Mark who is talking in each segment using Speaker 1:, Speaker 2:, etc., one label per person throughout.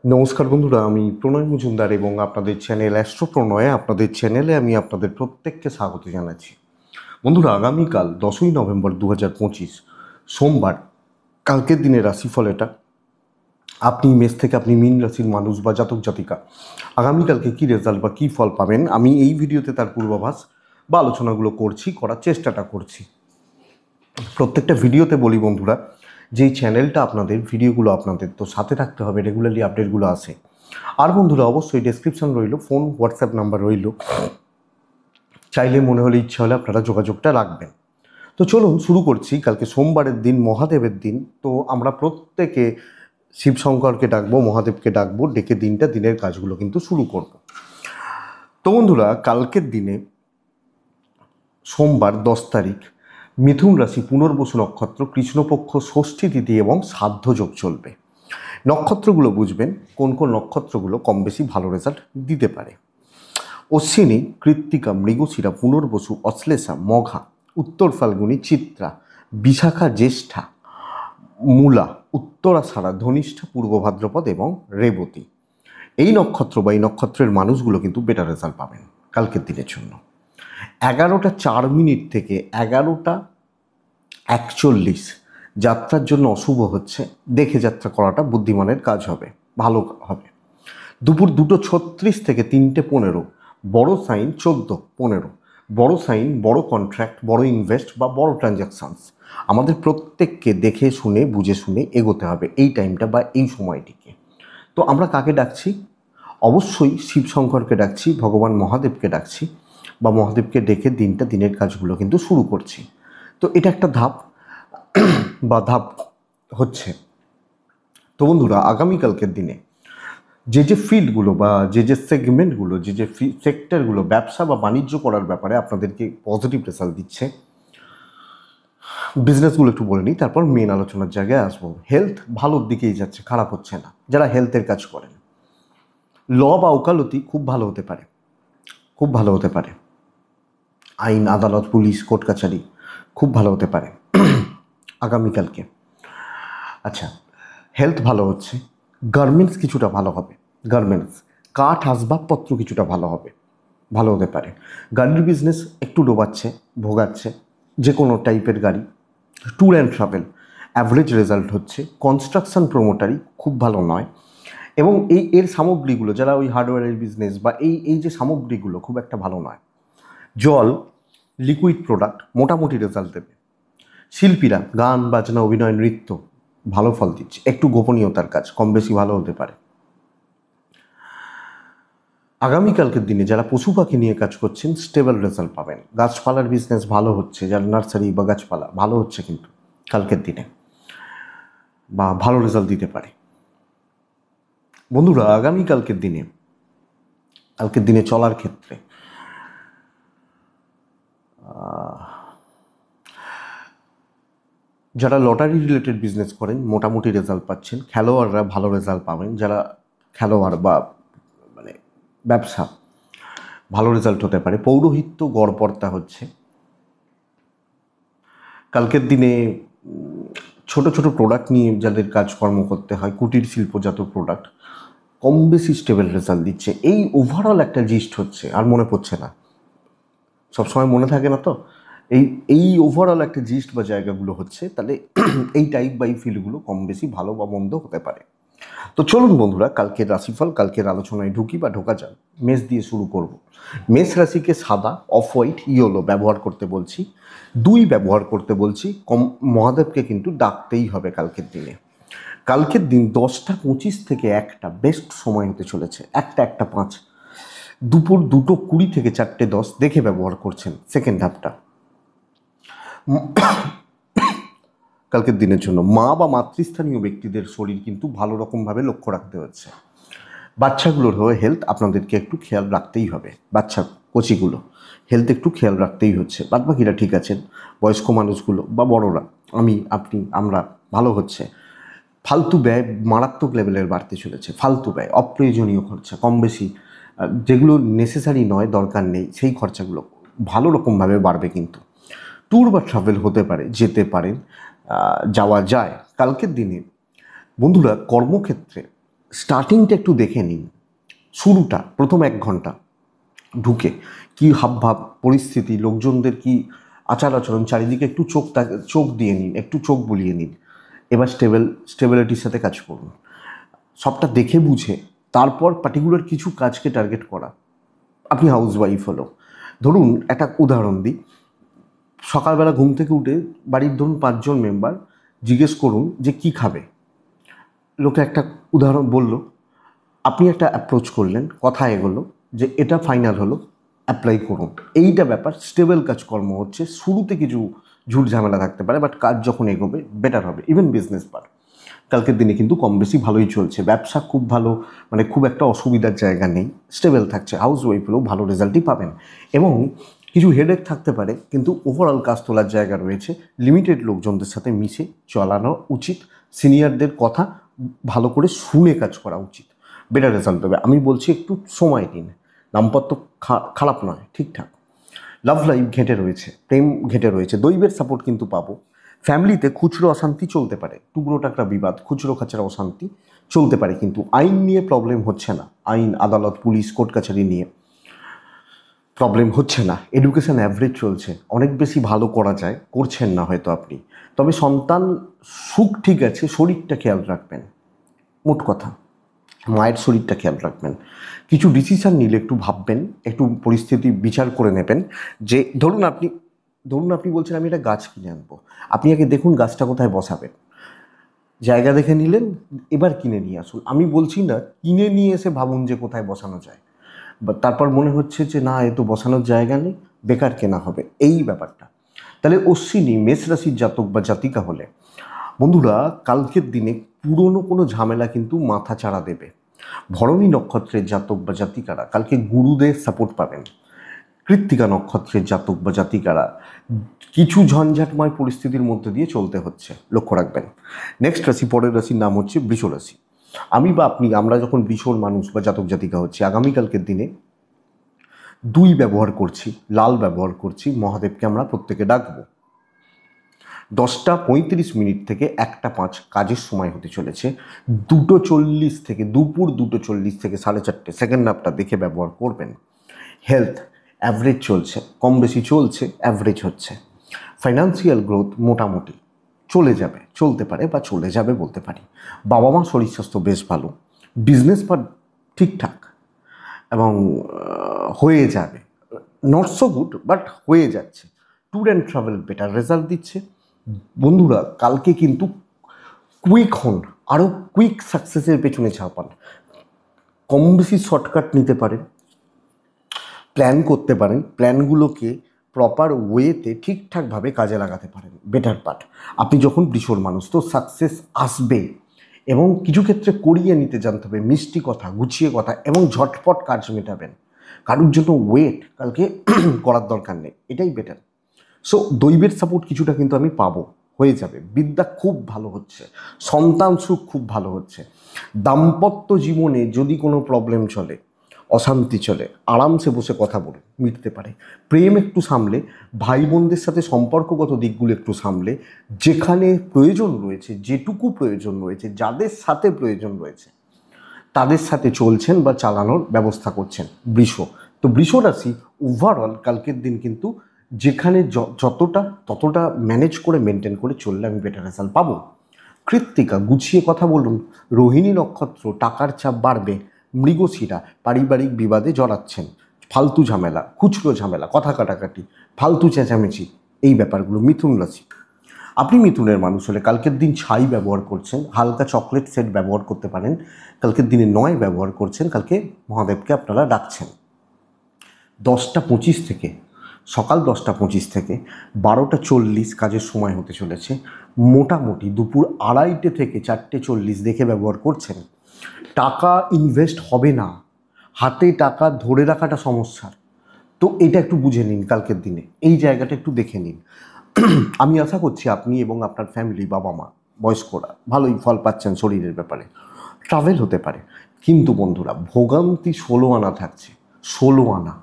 Speaker 1: নমস্কার বন্ধুরা, আমি প্রণয় মজুমদার এবং আপনাদের চ্যানেল অ্যাস্ট্রো প্রণয়ে আপনাদের চ্যানেলে আমি আপনাদের প্রত্যেককে স্বাগত জানাচ্ছি। বন্ধুরা, আগামীকাল 10ই নভেম্বর 2025 সোমবার, কালকের দিনের রাশিফল এটা। আপনি মেষ থেকে আপনি মীন রাশির মানুষ বা জাতক জাতিকা আগামীকালকে কী রেজাল্ট বা কী ফল পাবেন, আমি এই ভিডিওতে তার পূর্বাভাস বা আলোচনাগুলো করার চেষ্টাটা করছি। প্রত্যেকটা ভিডিওতে বলি বন্ধুরা, যেই চ্যানেলটা আপনাদের, ভিডিওগুলো আপনাদের তো সাথে থাকতে হবে, রেগুলারলি আপডেটগুলো আসে। আর বন্ধুরা, অবশ্যই ডেসক্রিপশন রইল, ফোন হোয়াটসঅ্যাপ নাম্বার রইল, চাইলে মনে হলে ইচ্ছা হলে আপনারা যোগাযোগটা রাখবেন। তো চলুন শুরু করছি। কালকে সোমবারের দিন, মহাদেবের দিন। তো আমরা প্রত্যেকে শিবশঙ্করকে ডাকবো, মহাদেবকে ডাকবো, ডেকে দিনের কাজগুলো কিন্তু শুরু করব। তো বন্ধুরা, কালকের দিনে সোমবার 10 তারিখ, মিথুন রাশি, পুনর্বসু নক্ষত্র, কৃষ্ণপক্ষ, ষষ্ঠী তিথি এবং শ্রাদ্ধ যোগ চলবে। নক্ষত্রগুলো বুঝবেন কোন কোন নক্ষত্রগুলো কম বেশি ভালো রেজাল্ট দিতে পারে। অশ্বিনী, কৃত্তিকা, মৃগশিরা, পুনর্বসু, অশ্লেষা, মঘা, উত্তর ফাল্গুনী, চিত্রা, বিশাখা, জ্যেষ্ঠা, মূলা, উত্তরাষাঢ়া, ধনিষ্ঠা, পূর্ব ভাদ্রপদ এবং রেবতী। এই নক্ষত্র বা এই নক্ষত্রের মানুষগুলো কিন্তু বেটার রেজাল্ট পাবেন কালকের দিনের জন্য। 11টা 4 মিনিট থেকে 11টা 41 যাত্রার জন্য অশুভ হচ্ছে। দেখে যাত্রা করাটা বুদ্ধিমানের কাজ হবে, ভালো হবে। দুপুর 2:36 থেকে 3:15 বড় সাইন, 14-15 বড় সাইন, বড় কন্ট্রাক্ট, বড় ইনভেস্ট বা বড় ট্রানজ্যাকশানস আমাদের প্রত্যেককে দেখে শুনে বুঝে শুনে এগোতে হবে এই টাইমটা বা এই সময়টিকে। তো আমরা কাকে ডাকছি? অবশ্যই শিবশঙ্করকে ডাকছি, ভগবান মহাদেবকে ডাকছি, বা মহাদেবকে ডেকে দিনের কাজগুলো কিন্তু শুরু করছি। তো এটা একটা ধাপ বা ধাপ হচ্ছে। তো বন্ধুরা, আগামীকালকের দিনে যে ফিল্ডগুলো বা যে সেগমেন্টগুলো, যে সেক্টরগুলো ব্যবসা বা বাণিজ্য করার ব্যাপারে আপনাদেরকে পজিটিভ রেজাল্ট দিচ্ছে, বিজনেসগুলো একটু বলে নিই, তারপর মেন আলোচনার জায়গায় আসবো। হেলথ ভালোর দিকেই যাচ্ছে, খারাপ হচ্ছে না। যারা হেলথের কাজ করেন, ল বা ওকালতি খুব ভালো হতে পারে, খুব ভালো হতে পারে। আইন, আদালত, পুলিশ, কোর্ট কাছারি খুব ভালো হতে পারে আগামীকালকে। আচ্ছা, হেলথ ভালো হচ্ছে। গার্মেন্টস কিছুটা ভালো হবে, গার্মেন্টস, কাঠ আসবাবপত্র কিছুটা ভালো হবে, ভালো হতে পারে। গাড়ির বিজনেস একটু ডোবাচ্ছে, ভোগাচ্ছে, যে কোনো টাইপের গাড়ি। Tour and travel average result হচ্ছে। কনস্ট্রাকশন প্রমোটারি খুব ভালো নয়। এবং এর সামগ্রীগুলো, যারা ওই হার্ডওয়্যারের বিজনেস বা এই যে সামগ্রীগুলো, খুব একটা ভালো নয়। জল, লিকুইড প্রোডাক্ট মোটামুটি রেজাল্ট দেবে। শিল্পীরা, গান বাজনা, অভিনয়, নৃত্য ভালো ফল দিচ্ছে। একটু গোপনীয়তার কাজ কম বেশি ভালো হতে পারে। আগামীকালকের দিনে যারা পশু পাখি নিয়ে কাজ করছেন, স্টেবল রেজাল্ট পাবেন। গাছপালার বিজনেস ভালো হচ্ছে, যারা নার্সারি বা গাছপালা ভালো হচ্ছে কিন্তু কালকের দিনে, বা ভালো রেজাল্ট দিতে পারে। বন্ধুরা, কালকের দিনে চলার ক্ষেত্রে যারা লটারি রিলেটেড বিজনেস করেন মোটামুটি রেজাল্ট পাচ্ছেন। খেলোয়াড়রা ভালো রেজাল্ট পাবেন। যারা খেলোয়াড় বা মানে ব্যবসা, ভালো রেজাল্ট হতে পারে। পৌরোহিত্য গড়পড়তা হচ্ছে কালকের দিনে। ছোট ছোট প্রোডাক্ট নিয়ে যাদের কাজকর্ম করতে হয়, কুটির শিল্পজাত প্রোডাক্ট কম বেশি স্টেবল রেজাল্ট দিচ্ছে। এই ওভারঅল একটা জিস্ট হচ্ছে, আর মনে পড়ছে না, সবসময় মনে থাকে না তো। এই এই ওভারঅল একটা জিস্ট বা জায়গাগুলো হচ্ছে। তাহলে এই টাইপ বা এই ফিল্ডগুলো কম বেশি ভালো বা মন্দ হতে পারে। তো চলুন বন্ধুরা, কালকের রাশিফল, কালকের আলোচনায় ঢুকি বা ঢোকা যাক। মেষ দিয়ে শুরু করব। মেষ রাশিকে সাদা, অফ হোয়াইট, ইয়েলো ব্যবহার করতে বলছি, 2 ব্যবহার করতে বলছি। মহাদেবকে কিন্তু ডাকতেই হবে কালকের দিনে। কালকের দিন 10টা 25 থেকে 1টা বেস্ট সময় হতে চলেছে। 1টা 1টা 5, দুপুর 2:20 থেকে 4টে 10 দেখে ব্যবহার করছেন সেকেন্ড হাফটা কালকের দিনের জন্য। মা বা মাতৃস্থানীয় ব্যক্তিদের শরীর কিন্তু ভালো রকমভাবে লক্ষ্য রাখতে হচ্ছে। বাচ্চাগুলোর হয়ে হেলথ আপনাদেরকে একটু খেয়াল রাখতেই হবে। বাচ্চা কচিগুলো হেলথ একটু খেয়াল রাখতেই হচ্ছে। বাদবাকিরা ঠিক আছেন। বয়স্ক মানুষগুলো বা বড়রা, আমি, আপনি, আমরা ভালো হচ্ছে। ফালতু ব্যয় মারাত্মক লেভেলের বাড়তে চলেছে। ফালতু ব্যয়, অপ্রয়োজনীয় খরচা কম বেশি, যেগুলো নেসেসারি নয়, দরকার নেই, সেই খরচাগুলো ভালো রকমভাবে বাড়বে। কিন্তু ট্যুর বা ট্রাভেল হতে পারে, যেতে পারেন, যাওয়া যায় কালকের দিনে। বন্ধুরা, কর্মক্ষেত্রে স্টার্টিংটা একটু দেখে নিন, শুরুটা প্রথম 1 ঘন্টা ঢুকে কি হাবভাব, পরিস্থিতি, লোকজনদের কি আচার আচরণ, চারিদিকে একটু চোখ দিয়ে নিন, একটু চোখ বুলিয়ে নিন। এবার স্টেবিলিটির সাথে কাজ করুন, সবটা দেখে বুঝে তারপর পার্টিকুলার কিছু কাজকে টার্গেট করা। আপনি হাউসওয়াইফ হলো, ধরুন একটা উদাহরণ দিই, সকালবেলা ঘুম থেকে উঠে বাড়ির ধরুন 5 জন মেম্বার, জিজ্ঞেস করুন যে কি খাবে। লোকে একটা উদাহরণ বলল, আপনি একটা অ্যাপ্রোচ করলেন, কথা এগোলো যে এটা ফাইনাল হলো, অ্যাপ্লাই করুন। এইটা ব্যাপার, স্টেবল কাজকর্ম হচ্ছে। শুরুতে কিছু ঝুট ঝামেলা থাকতে পারে, বাট কাজ যখন এগোবে বেটার হবে। ইভেন বিজনেস পার কালকের দিনে কিন্তু কম বেশি ভালোই চলছে, ব্যবসা খুব ভালো, মানে খুব একটা অসুবিধার জায়গা নেই, স্টেবল থাকছে। হাউস ওয়াইফ হলেও ভালো রেজাল্টই পাবেন। এবং কিছু হেডেক থাকতে পারে, কিন্তু ওভারঅল কাজ তোলার জায়গা রয়েছে। লিমিটেড লোকজনদের সাথে মিশে চলানো উচিত, সিনিয়রদের কথা ভালো করে শুনে কাজ করা উচিত, বেটার রেজাল্ট দেবে। আমি বলছি একটু সময় দিন, দাম্পত্য খারাপ নয়, ঠিকঠাক। লাভ লাইফ ঘেঁটে রয়েছে, প্রেম ঘেঁটে রয়েছে, দৈবের সাপোর্ট কিন্তু পাবো। ফ্যামিলিতে খুচরো অশান্তি চলতে পারে, টুকরো টাকরা বিবাদ, খুচরো খাচরা অশান্তি চলতে পারে, কিন্তু আইন নিয়ে প্রবলেম হচ্ছে না। আইন, আদালত, পুলিশ, কোর্ট কাছারি নিয়ে প্রবলেম হচ্ছে না। এডুকেশন অ্যাভারেজ চলছে, অনেক বেশি ভালো করা যায়, করছেন না হয়তো আপনি। তবে সন্তান সুখ ঠিক আছে, শরীরটা খেয়াল রাখবেন। মোট কথা মায়ের শরীরটা খেয়াল রাখবেন। কিছু ডিসিশান নিলে একটু ভাববেন, একটু পরিস্থিতি বিচার করে নেবেন। যে ধরুন আপনি বলছেন আমি একটা গাছ কিনে আনবো, আপনি আগে দেখুন গাছটা কোথায় বসাবেন। জায়গা দেখে নিলেন, এবার কিনে নিয়ে আসুন। আমি বলছি না কিনে নিয়ে এসে ভাবুন যে কোথায় বসানো যায়, বা তারপর মনে হচ্ছে যে না, এ তো বসানোর জায়গা নেই, বেকার কেনা হবে, এই ব্যাপারটা। তাহলে অশ্বিনী মেষ রাশির জাতক বা জাতিকা হলে বন্ধুরা কালকের দিনে পুরনো কোনো ঝামেলা কিন্তু মাথা চাড়া দেবে। ভরণী নক্ষত্রের জাতক বা জাতিকারা কালকে গুরুদের সাপোর্ট পাবেন। কৃত্তিকা নক্ষত্রের জাতক বা জাতিকারা কিছু ঝঞ্ঝাটময় পরিস্থিতির মধ্যে দিয়ে চলতে হচ্ছে, লক্ষ্য রাখবেন। নেক্সট রাশি, পরের রাশির নাম হচ্ছে বৃষ রাশি। আমি বা আপনি, আমরা যখন বৃষর মানুষ বা জাতক জাতিকা হচ্ছে, আগামীকালকের দিনে 2 ব্যবহার করছি, লাল ব্যবহার করছি, মহাদেবকে আমরা প্রত্যেকে ডাকবো। 10টা 35 মিনিট থেকে 1টা 5 কাজের সময় হতে চলেছে। 2:40 থেকে দুপুর 2:40 থেকে 4:30 সেকেন্ড হাফটা দেখে ব্যবহার করবেন। হেলথ অ্যাভারেজ চলছে, কম বেশি চলছে, অ্যাভারেজ হচ্ছে। ফাইন্যান্সিয়াল গ্রোথ মোটামুটি চলতে পারে বা চলে যাবে বলতে পারি। বাবা মা শরীর স্বাস্থ্য বেশ ভালো, বিজনেস পার ঠিকঠাক, এবং হয়ে যাবে, নট সো গুড বাট হয়ে যাচ্ছে। Tour and travel better result দিচ্ছে। বন্ধুরা কালকে কিন্তু কুইক হন, আরও কুইক সাকসেসের পেছনে ঝাঁপান। কম বেশি শর্টকাট নিতে পারেন, প্ল্যান করতে পারেন, প্ল্যানগুলোকে প্রপার ওয়েতে ঠিকঠাকভাবে কাজে লাগাতে পারেন, বেটার পার্ট। আপনি যখন বৃষর মানুষ, তো সাকসেস আসবে। এবং কিছু ক্ষেত্রে করিয়ে নিতে জানতে হবে, মিষ্টি কথা, গুছিয়ে কথা, এবং ঝটপট কাজ মেটাবেন। কারোর জন্য ওয়েট কালকে করার দরকার নেই, এটাই বেটার। সো দৈবের সাপোর্ট কিছুটা কিন্তু আমি পাবো, হয়ে যাবে। বিদ্যা খুব ভালো হচ্ছে, সন্তান সুখ খুব ভালো হচ্ছে। দাম্পত্য জীবনে যদি কোনো প্রবলেম চলে, অশান্তি চলে, আরামসে বসে কথা বলে মিটতে পারে। প্রেম একটু সামলে, ভাই বোনদের সাথে সম্পর্কগত দিকগুলো একটু সামলে, যেখানে প্রয়োজন রয়েছে, যেটুকু প্রয়োজন রয়েছে, যাদের সাথে প্রয়োজন রয়েছে তাদের সাথে চলছেন বা চালানোর ব্যবস্থা করছেন বৃষ। তো বৃষ রাশি ওভারঅল কালকের দিন কিন্তু যেখানে যতটা ততটা ম্যানেজ করে মেনটেন করে চললে আমি বেটার রেজাল্ট পাবো। কৃত্তিকা গুছিয়ে কথা বলুন। রোহিণী নক্ষত্র টাকার চাপ বাড়বে। মৃগশিরা পারিবারিক বিবাদে জড়াচ্ছেন, ফালতু ঝামেলা, খুচরো ঝামেলা, কথা কাটাকাটি, ফালতু চেঁচামেচি, এই ব্যাপারগুলো। মিথুন রাশি, আপনি মিথুনের মানুষ হলে কালকের দিন ছাই ব্যবহার করছেন, হালকা চকলেট সেট ব্যবহার করতে পারেন। কালকের দিনে 9 ব্যবহার করছেন, কালকে মহাদেবকে আপনারা ডাকছেন। 10টা 25 থেকে সকাল 10টা 25 থেকে 12টা 40 কাজের সময় হতে চলেছে। মোটামুটি দুপুর 2:30 থেকে 4টে 40 দেখে ব্যবহার করছেন। টাকা ইনভেস্ট হবে না, হাতে টাকা ধরে রাখাটা সমস্যার। তো এটা একটু বুঝে নিন কালকের দিনে, এই জায়গাটা একটু দেখে নিন। আমি আশা করছি আপনি এবং আপনার ফ্যামিলি, বাবা মা, বয়স্করা ভালোই ফল পাচ্ছেন শরীরের ব্যাপারে। ট্রাভেল হতে পারে, কিন্তু বন্ধুরা ভোগান্তি 16 আনা থাকছে। 16 আনা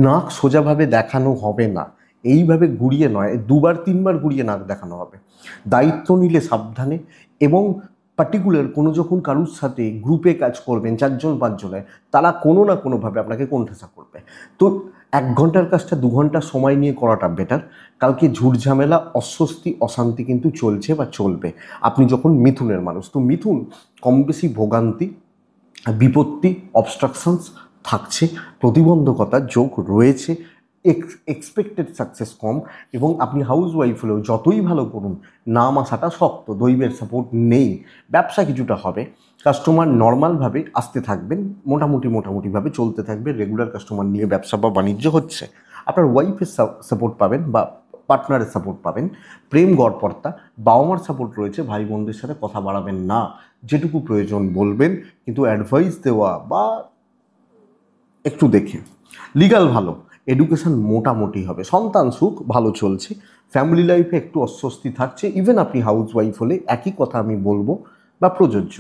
Speaker 1: নাক সোজাভাবে দেখানো হবে না, এইভাবে ঘুরিয়ে নয়, 2বার 3বার ঘুরিয়ে নাক দেখানো হবে। দায়িত্ব নিলে সাবধানে, এবং পার্টিকুলার কোনো যখন কারুর সাথে গ্রুপে কাজ করবেন 4জন 5জনে, তারা কোনো না কোনোভাবে আপনাকে কোণঠাসা করবে। তো 1 ঘন্টার কাজটা 2 ঘন্টা সময় নিয়ে করাটা বেটার। কালকে ঝুটঝামেলা, অস্বস্তি, অশান্তি কিন্তু চলছে বা চলবে। আপনি যখন মিথুনের মানুষ, তো মিথুন কম বেশি ভোগান্তি, বিপত্তি, অবস্ট্রাকশনস থাকছে, প্রতিবন্ধকতার যোগ রয়েছে, এক্সপেক্টেড সাকসেস কম। এবং আপনি হাউস ওয়াইফ হলেও যতই ভালো করুন, নাম আসাটা শক্ত, দৈবের সাপোর্ট নেই। ব্যবসা কিছুটা হবে, কাস্টমার নর্মালভাবে আসতে থাকবেন, মোটামুটিভাবে চলতে থাকবে, রেগুলার কাস্টমার নিয়ে ব্যবসা বা বাণিজ্য হচ্ছে। আপনার ওয়াইফের সাপোর্ট পাবেন বা পার্টনারের সাপোর্ট পাবেন, প্রেম গড়পড়তা, বাবা মার সাপোর্ট রয়েছে। ভাই বোনদের সাথে কথা বাড়াবেন না, যেটুকু প্রয়োজন বলবেন, কিন্তু অ্যাডভাইস দেওয়া বা একটু দেখে। লিগাল ভালো, এডুকেশন মোটামুটি হবে, সন্তান সুখ ভালো চলছে, ফ্যামিলি লাইফে একটু অস্বস্তি থাকছে। ইভেন আপনি হাউস ওয়াইফ হলে একই কথা আমি বলবো বা প্রযোজ্য।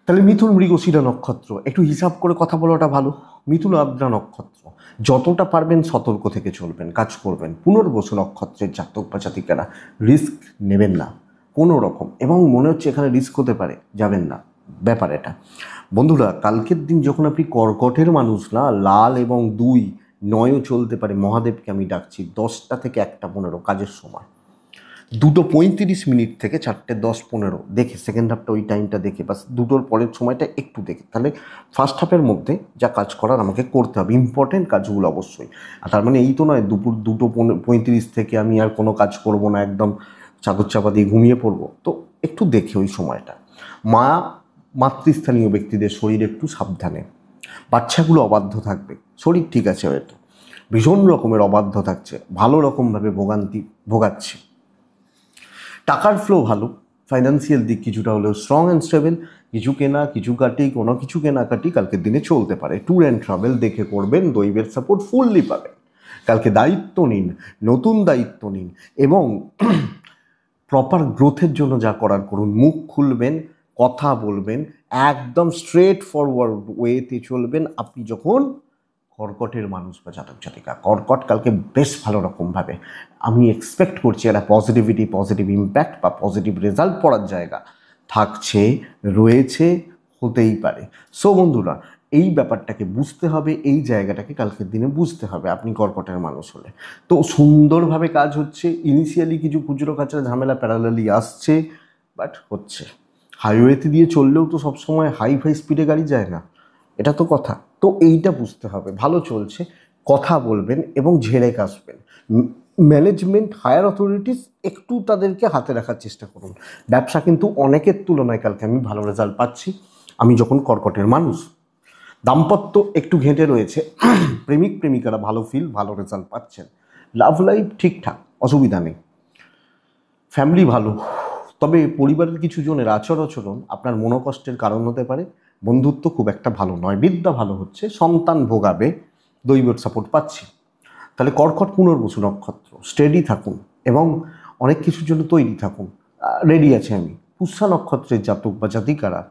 Speaker 1: তাহলে মিথুন মৃগশিরা নক্ষত্র, একটু হিসাব করে কথা বলাটা ভালো। মিথুন আদ্রা নক্ষত্র, যতটা পারবেন সতর্ক থেকে চলবেন, কাজ করবেন। পুনর্বসু নক্ষত্রের জাতক বা জাতিকারা রিস্ক নেবেন না কোনো রকম, এবং মনে হচ্ছে এখানে রিস্ক হতে পারে, যাবেন না, ব্যাপার এটা। বন্ধুরা, কালকের দিন যখন আপনি কর্কটের মানুষ না, লাল এবং 2 9ও চলতে পারে, মহাদেবকে আমি ডাকছি 10টা থেকে 1টা 15 কাজের সময়, 2:35 থেকে 4:10-15 দেখে, সেকেন্ড হাফটা ওই টাইমটা দেখে, বাস 2টোর পরের সময়টা একটু দেখে, তাহলে ফার্স্ট হাফের মধ্যে যা কাজ করার আমাকে করতে হবে, ইম্পর্টেন্ট কাজগুলো অবশ্যই। আর তার মানে এই তো নয় দুপুর 2:35 থেকে আমি আর কোনো কাজ করব না, একদম চাদর চাপা দিয়ে ঘুমিয়ে পড়বো। তো একটু দেখে ওই সময়টা। মাতৃস্থানীয় ব্যক্তিদের শরীর একটু সাবধানে, বাচ্চাগুলো অবাধ্য থাকবে, শরীর ঠিক আছে হয়তো, ভীষণ রকমের অবাধ্য থাকছে, ভালো রকমভাবে ভোগাচ্ছে। টাকার ফ্লো ভালো, ফাইন্যান্সিয়াল দিক কিছুটা হলেও স্ট্রং অ্যান্ড স্টেবল। কিছু কেনা, কিছু কাটি, কোনো কিছু কেনাকাটি কালকের দিনে চলতে পারে। ট্যুর অ্যান্ড ট্রাভেল দেখে করবেন, দৈবের সাপোর্ট ফুললি পাবেন। কালকে দায়িত্ব নিন, নতুন দায়িত্ব নিন, এবং প্রপার গ্রোথের জন্য যা করার করুন। মুখ খুলবেন, কথা বলবেন, একদম স্ট্রেট ফরওয়ার্ড ওয়েতে চলবেন। আপনি যখন কর্কটের মানুষ বা জাতক জাতিকা, কর্কট কালকে বেশ ভালো রকমভাবে আমি এক্সপেক্ট করছি একটা পজিটিভ ইম্প্যাক্ট বা পজিটিভ রেজাল্ট পড়ার জায়গা থাকছে, রয়েছে, হতেই পারে। সো বন্ধুরা, এই ব্যাপারটাকে বুঝতে হবে, এই জায়গাটাকে কালকের দিনে বুঝতে হবে আপনি কর্কটের মানুষ হলে। তো সুন্দরভাবে কাজ হচ্ছে, ইনিশিয়ালি কিছু খুচরো খাচরা ঝামেলা প্যারালালি আসছে, বাট হচ্ছে। হাইওয়েতে দিয়ে চললেও তো সবসময় হাই স্পিডে গাড়ি যায় না, এটা তো কথা। তো এইটা বুঝতে হবে, ভালো চলছে, কথা বলবেন এবং ঝেড়ে কাশবেন। ম্যানেজমেন্ট, হায়ার অথরিটিস একটু তাদেরকে হাতে রাখার চেষ্টা করুন। ব্যবসা কিন্তু অনেকের তুলনায় কালকে আমি ভালো রেজাল্ট পাচ্ছি, আমি যখন কর্কটের মানুষ। দাম্পত্য একটু ঘেঁটে রয়েছে, প্রেমিক প্রেমিকারা ভালো ফিল, ভালো রেজাল্ট পাচ্ছেন। লাভ লাইফ ঠিকঠাক, অসুবিধা নেই। ফ্যামিলি ভালো, তবে পরিবারের কিছু জনের আচরণ আপনার মনোকষ্টের কারণ হতে পারে। বন্ধুত্ব খুব একটা ভালো নয়। বিদ্যা ভালো হচ্ছে, সন্তান ভোগাবে, দৈবের সাপোর্ট পাচ্ছি। তাহলে কর্কট পুনর্বসু নক্ষত্র, স্টেডি থাকুন এবং অনেক কিছুর জন্য তৈরি থাকুন, রেডি আছে আমি। পুষ্যা নক্ষত্রের জাতক বা জাতিকারা,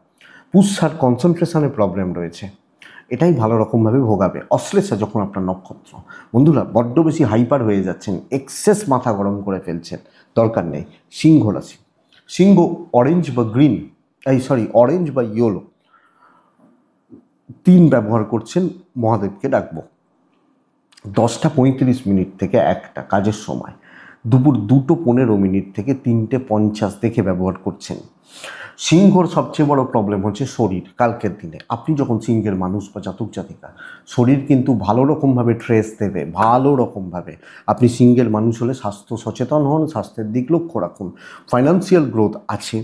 Speaker 1: পুষ্যার কনসেন্ট্রেশনে প্রবলেম রয়েছে, এটাই ভালো রকমভাবে ভোগাবে। অশ্লেষা যখন আপনার নক্ষত্র, বন্ধুরা বড্ড বেশি হাইপার হয়ে যাচ্ছেন, এক্সেস মাথা গরম করে ফেলছেন, দরকার নেই। সিংহ রাশি, সিংহ অরেঞ্জ বা গ্রিন, অরেঞ্জ বা ইয়েলো 3 ব্যবহার করছেন, মহাদেবকে ডাকবো 10:35 থেকে 1টা কাজের সময়, দুপুর 2:15 থেকে 3:50 দেখে ব্যবহার করছেন। সিংহর সবচেয়ে বড় প্রবলেম হচ্ছে শরীর। কালকের দিনে আপনি যখন সিংহের মানুষ বা জাতক জাতিকা, শরীর কিন্তু ভালো রকমভাবে ট্রেস দেবে, ভালো রকমভাবে। আপনি সিংহের মানুষ হলে স্বাস্থ্য সচেতন হন, স্বাস্থ্যের দিক লক্ষ্য রাখুন। ফাইন্যান্সিয়াল গ্রোথ আছে,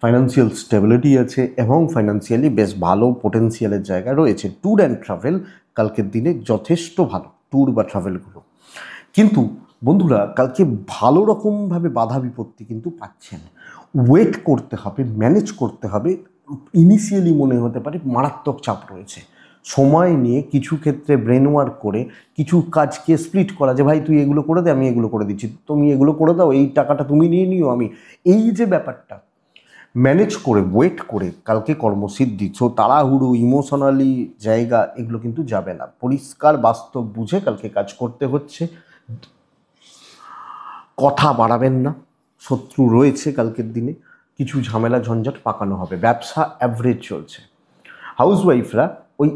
Speaker 1: ফাইন্যান্সিয়াল স্টেবিলিটি আছে, এবং ফাইন্যান্সিয়ালি বেশ ভালো পোটেন্সিয়ালের জায়গা রয়েছে। ট্যুর অ্যান্ড ট্রাভেল কালকের দিনে যথেষ্ট ভালো, ট্যুর বা ট্রাভেলগুলো। কিন্তু বন্ধুরা, কালকে ভালো রকমভাবে বাধা বিপত্তি কিন্তু পাচ্ছেন। ওয়েট করতে হবে, ম্যানেজ করতে হবে। ইনিশিয়ালি মনে হতে পারে মারাত্মক চাপ রয়েছে, সময় নিয়ে কিছু ক্ষেত্রে ব্রেন ওয়ার্ক করে কিছু কাজকে স্প্লিট করা, যে ভাই তুই এগুলো করে দে, আমি এগুলো করে দিচ্ছি, তুমি এগুলো করে দাও, এই টাকাটা তুমি নিয়ে নিও, আমি এই যে ব্যাপারটা ম্যানেজ করে ওয়েট করে কালকে কর্মসিদ্ধি। সো তাড়াহুড়ো ইমোশনালি জায়গা এগুলো কিন্তু যাবে না, পরিষ্কার বাস্তব বুঝে কালকে কাজ করতে হচ্ছে। কথা বাড়াবেন না, শত্রু রয়েছে কালকের দিনে, কিছু ঝামেলা ঝঞ্ঝাট পাকানো হবে। ব্যবসা অ্যাভারেজ চলছে। হাউসওয়াইফরা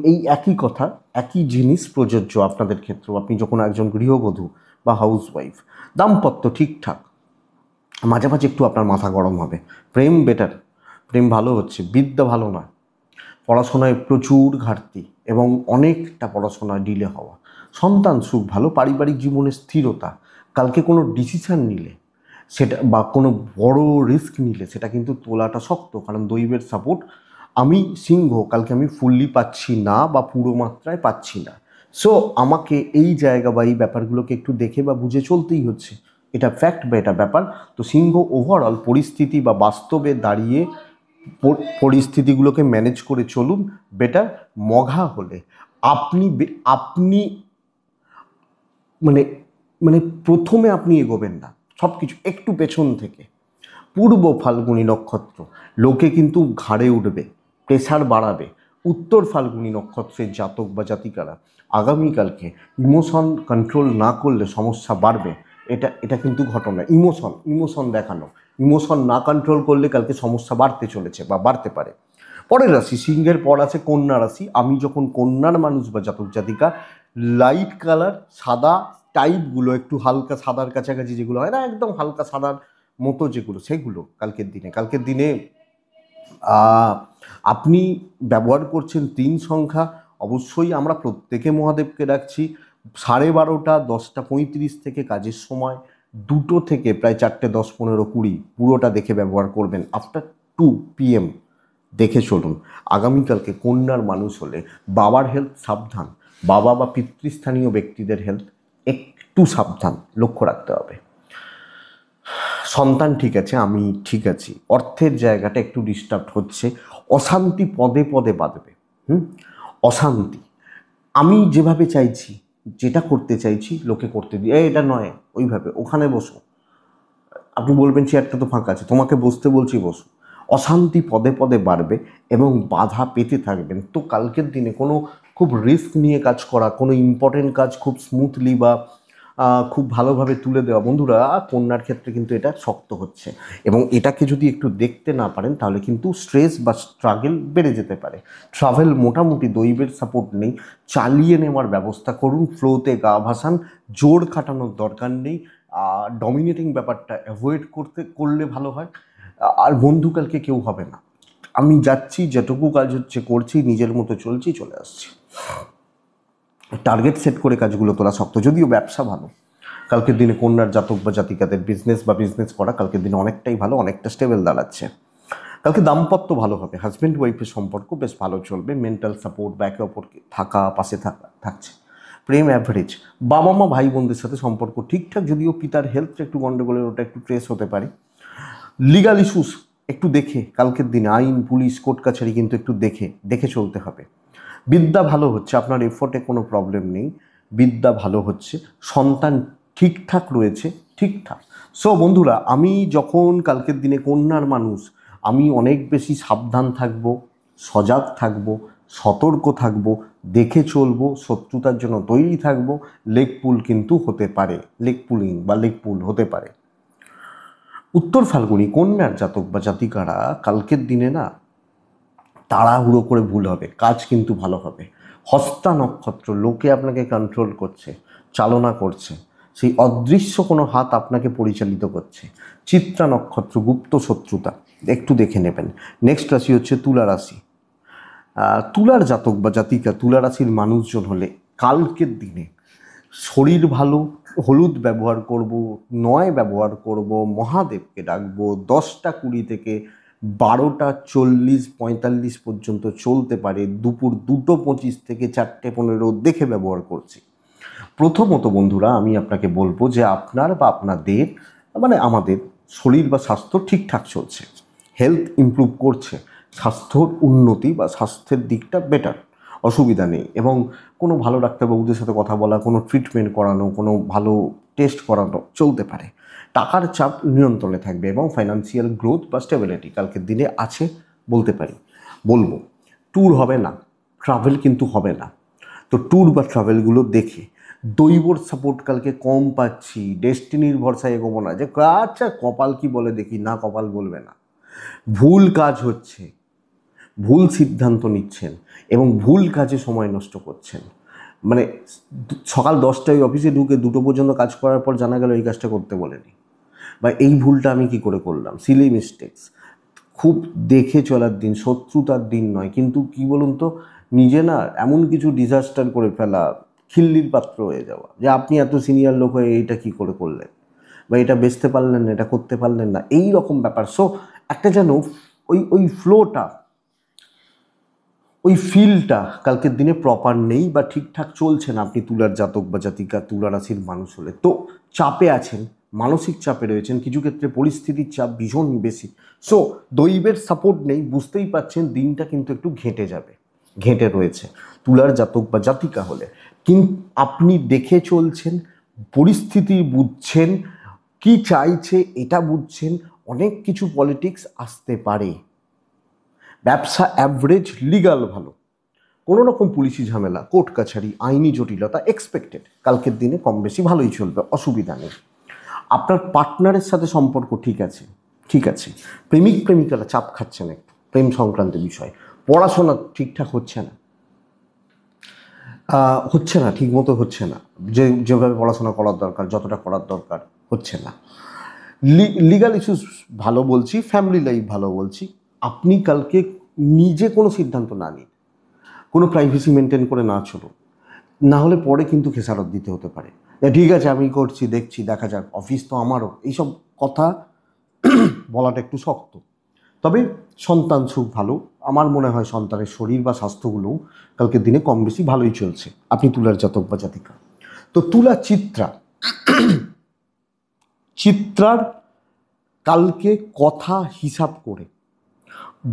Speaker 1: এই একই কথা, একই জিনিস প্রযোজ্য আপনাদের ক্ষেত্রেও। আপনি যখন একজন গৃহবধূ বা হাউসওয়াইফ, দাম্পত্য ঠিকঠাক, মাঝে মাঝে একটু আপনার মাথা গরম হবে। প্রেম বেটার, প্রেম ভালো হচ্ছে, বিদ্যা ভালো নয়, পড়াশোনায় প্রচুর ঘাটতি এবং অনেকটা পড়াশোনায় ডিলে হওয়া, সন্তান সুখ ভালো, পারিবারিক জীবনে স্থিরতা। কালকে কোনো ডিসিশান নিলে সেটা বা কোনো বড় রিস্ক নিলে সেটা কিন্তু তোলাটা শক্ত, কারণ দৈবের সাপোর্ট। আমি সিংহ, কালকে আমি ফুললি পাচ্ছি না বা পুরো মাত্রায় পাচ্ছি না। সো আমাকে এই জায়গা বা এই ব্যাপারগুলোকে একটু দেখে বা বুঝে চলতেই হচ্ছে। এটা ফ্যাক্ট বা এটা ব্যাপার। তো সিংহ ওভারঅল পরিস্থিতি বা বাস্তবে দাঁড়িয়ে পরিস্থিতিগুলোকে ম্যানেজ করে চলুন। বেটার। মঘা হলে আপনি আপনি মানে মানে প্রথমে আপনি এগোবেন না, সব কিছু একটু পেছন থেকে। পূর্ব ফাল্গুনী নক্ষত্র, লোকে কিন্তু ঘাড়ে উঠবে, প্রেশার বাড়াবে। উত্তর ফাল্গুনী নক্ষত্রের জাতক বা জাতিকারা আগামীকালকে ইমোশন কন্ট্রোল না করলে সমস্যা বাড়বে। এটা কিন্তু ঘটনা। ইমোশন দেখানো, ইমোশন না কন্ট্রোল করলে কালকে সমস্যা বাড়তে চলেছে বা বাড়তে পারে। পরের রাশি, সিংহের পর আছে কন্যা রাশি। আমি যখন কন্যার মানুষ বা জাতক জাতিকা, লাইট কালার সাদা টাইপগুলো, একটু হালকা সাদার কাছাকাছি যেগুলো হয় না, একদম হালকা সাদার মতো যেগুলো, সেগুলো কালকের দিনে আপনি ব্যবহার করছেন 3 সংখ্যা। অবশ্যই আমরা প্রত্যেকে মহাদেবকে ডাকছি। 12:30 10:35 থেকে কাজের সময়, 2 থেকে প্রায় 4টে 10 15 20 পুরোটা দেখে ব্যবহার করবেন। আফটার 2 PM দেখে চলুন। আগামীকালকে কন্যার মানুষ হলে বাবার হেলথ সাবধান, বাবা বা পিতৃস্থানীয় ব্যক্তিদের হেলথ একটু সাবধান, লক্ষ্য রাখতে হবে। সন্তান ঠিক আছে, আমি ঠিক আছি, অর্থের জায়গাটা একটু ডিস্টার্ব হচ্ছে, অশান্তি পদে পদে বাঁধবে। অশান্তি, আমি যেভাবে চাইছি, যেটা করতে চাইছি লোকে করতে দিয়ে, এটা নয় ওইভাবে, ওখানে বসো, আপনি বলবেন চেয়ারটা তো ফাঁকা আছে, তোমাকে বসতে বলছি বসো। অশান্তি পদে পদে বাড়বে এবং বাধা পেতে থাকবেন। তো কালকের দিনে কোনো খুব রিস্ক নিয়ে কাজ করা, কোনো ইম্পর্টেন্ট কাজ খুব স্মুথলি বা খুব ভালোভাবে তুলে দেওয়া, বন্ধুরা কন্যার ক্ষেত্রে কিন্তু এটা শক্ত হচ্ছে। এবং এটাকে যদি একটু দেখতে না পারেন তাহলে কিন্তু স্ট্রেস বা স্ট্রাগল বেড়ে যেতে পারে। ট্রাভেল মোটামুটি দৈবের সাপোর্ট নেই, চালিয়ে নেওয়ার ব্যবস্থা করুন, ফ্লোতে গা ভাসান, জোর খাটানোর দরকার নেই। ডমিনেটিং ব্যাপারটা অ্যাভয়েড করলে ভালো হয়। আর বন্ধুকালকে কেউ হবে না, আমি যাচ্ছি, যেটুকু কাজ হচ্ছে করছি, নিজের মতো চলছি, চলে আসছি। টার্গেট সেট করে কাজগুলো তোলা শক্ত। যদিও ব্যবসা ভালো, কালকের দিনে কন্যার জাতক বা জাতিকাদের বিজনেস করা কালকের দিনে অনেকটাই ভালো, অনেকটা স্টেবল দাঁড়াচ্ছে। কালকে দাম্পত্য ভালো হবে, হাজব্যান্ড ওয়াইফের সম্পর্ক বেশ ভালো চলবে, মেন্টাল সাপোর্ট বা একে অপরকে পাশে থাকছে। প্রেম অ্যাভারেজ, বাবা মা ভাই বোনদের সাথে সম্পর্ক ঠিকঠাক, যদিও পিতার হেলথটা একটু গন্ডগোলের, ওটা একটু ট্রেস হতে পারে। লিগাল ইস্যুস একটু দেখে, কালকের দিনে আইন পুলিশ কোর্ট কাছারি কিন্তু একটু দেখে চলতে হবে। বিদ্যা ভালো হচ্ছে, আপনার এফোর্টে কোনো প্রবলেম নেই, বিদ্যা ভালো হচ্ছে, সন্তান ঠিকঠাক রয়েছে, ঠিকঠাক। সো বন্ধুরা, আমি যখন কালকের দিনে কন্যার মানুষ, আমি অনেক বেশি সাবধান থাকবো, সজাগ থাকবো, সতর্ক থাকবো, দেখে চলবো, শত্রুতার জন্য তৈরি থাকবো। লেগ পুল কিন্তু হতে পারে, লেগ পুলিং বা লেগ পুল হতে পারে। উত্তর ফাল্গুনী কন্যার জাতক বা জাতিকারা কালকের দিনে না তাড়াহুড়ো করে ভুল হবে, কাজ কিন্তু ভালো হবে। হস্তা নক্ষত্র, লোকে আপনাকে কন্ট্রোল করছে, চালনা করছে, সেই অদৃশ্য কোনো হাত আপনাকে পরিচালিত করছে। চিত্রা নক্ষত্র, গুপ্ত শত্রুতা একটু দেখে নেবেন। নেক্সট রাশি হচ্ছে তুলা রাশি। তুলার জাতক বা জাতিকা, তুলা রাশির মানুষজন হলে কালকের দিনে শরীর ভালো, হলুদ ব্যবহার করব, 9 ব্যবহার করব, মহাদেবকে ডাকবো, 10:20 থেকে 12:40-45 পর্যন্ত চলতে পারে, দুপুর 2:25 থেকে 4:15 দেখে ব্যবহার করছি। প্রথমত বন্ধুরা, আমি আপনাকে বলবো যে আপনার বা আপনাদের আমাদের শরীর বা স্বাস্থ্য ঠিকঠাক চলছে, হেলথ ইমপ্রুভ করছে, স্বাস্থ্যর উন্নতি বা স্বাস্থ্যের দিকটা বেটার, অসুবিধা নেই। এবং কোনো ভালো ডাক্তারবাবুদের সাথে কথা বলা, কোনো ট্রিটমেন্ট করানো, কোনো ভালো টেস্ট করানো চলতে পারে। টাকার চাপ নিয়ন্ত্রণে থাকবে এবং ফাইন্যান্সিয়াল গ্রোথ বা স্টেবিলিটি কালকের দিনে আছে বলবো। ট্যুর হবে না, ট্রাভেল কিন্তু হবে না। তো ট্যুর বা ট্রাভেলগুলো দেখে, দৈবর সাপোর্ট কালকে কম পাচ্ছি, ডেস্টিনির ভরসায় এগোবো না, যে আচ্ছা কপাল কি বলে দেখি, না কপাল বলবে না। ভুল কাজ হচ্ছে, ভুল সিদ্ধান্ত নিচ্ছেন এবং ভুল কাজে সময় নষ্ট করছেন। মানে সকাল 10টায় অফিসে ঢুকে 2টো পর্যন্ত কাজ করার পর জানা গেল এই কাজটা করতে বলেনি, বা এই ভুলটা আমি কি করে করলাম, সিলি মিস্টেক্স। খুব দেখে চলার দিন, শত্রুতার দিন নয়, কিন্তু কি বলুন তো, নিজে না এমন কিছু ডিজাস্টার করে ফেলা, খিল্লির পাত্র হয়ে যাওয়া, যে আপনি এত সিনিয়র লোক হয়ে এইটা কি করে করলেন, বা এটা বেচতে পারলেন না, এটা করতে পারলেন না, এই রকম ব্যাপার। সো একটা যেন ওই ওই ফ্লোটা, ওই ফিলটা কালকের দিনে প্রপার নেই বা ঠিকঠাক চলছে না। আপনি তুলার জাতক বা জাতিকা, তুলা রাশির মানুষ হলে তো চাপে আছেন, মানসিক চাপে রয়েছেন, কিছু ক্ষেত্রে পরিস্থিতির চাপ ভীষণ বেশি। সো দৈবের সাপোর্ট নেই, বুঝতেই পারছেন দিনটা কিন্তু একটু ঘেঁটে যাবে, ঘেঁটে রয়েছে তুলার জাতক বা জাতিকা হলে। কিন্তু আপনি দেখে চলছেন, পরিস্থিতি বুঝছেন, কি চাইছে এটা বুঝছেন, অনেক কিছু পলিটিক্স আসতে পারে। ব্যবসা অ্যাভারেজ, লিগাল ভালো, কোনো রকম পুলিশি ঝামেলা, কোর্ট কাছারি, আইনি জটিলতা এক্সপেক্টেড, কালকের দিনে কম বেশি ভালোই চলবে, অসুবিধা নেই। আপনার পার্টনারের সাথে সম্পর্ক ঠিক আছে, ঠিক আছে। প্রেমিক প্রেমিকারা চাপ খাচ্ছেন একটু, প্রেম সংক্রান্ত বিষয়। পড়াশোনা ঠিকঠাক হচ্ছে না, হচ্ছে না, ঠিক মতো হচ্ছে না, যেভাবে পড়াশোনা করার দরকার, যতটা করার দরকার হচ্ছে না। লিগাল ইস্যুস ভালো বলছি, ফ্যামিলি লাইফ ভালো বলছি। আপনি কালকে নিজে কোনো সিদ্ধান্ত না নিন, কোনো প্রাইভেসি মেনটেন করে না চলুন, না হলে পরে কিন্তু খেসারত দিতে হতে পারে। ঠিক আছে আমি করছি, দেখছি, দেখা যাক, অফিস তো আমারও, এইসব কথা বলাটা একটু শক্ত। তবে সন্তান সুখ ভালো, আমার মনে হয় সন্তানের শরীর বা স্বাস্থ্যগুলোও কালকের দিনে কম বেশি ভালোই চলছে, আপনি তুলার জাতক বা জাতিকা। তো তুলা চিত্রা, চিত্রার কালকে কথা হিসাব করে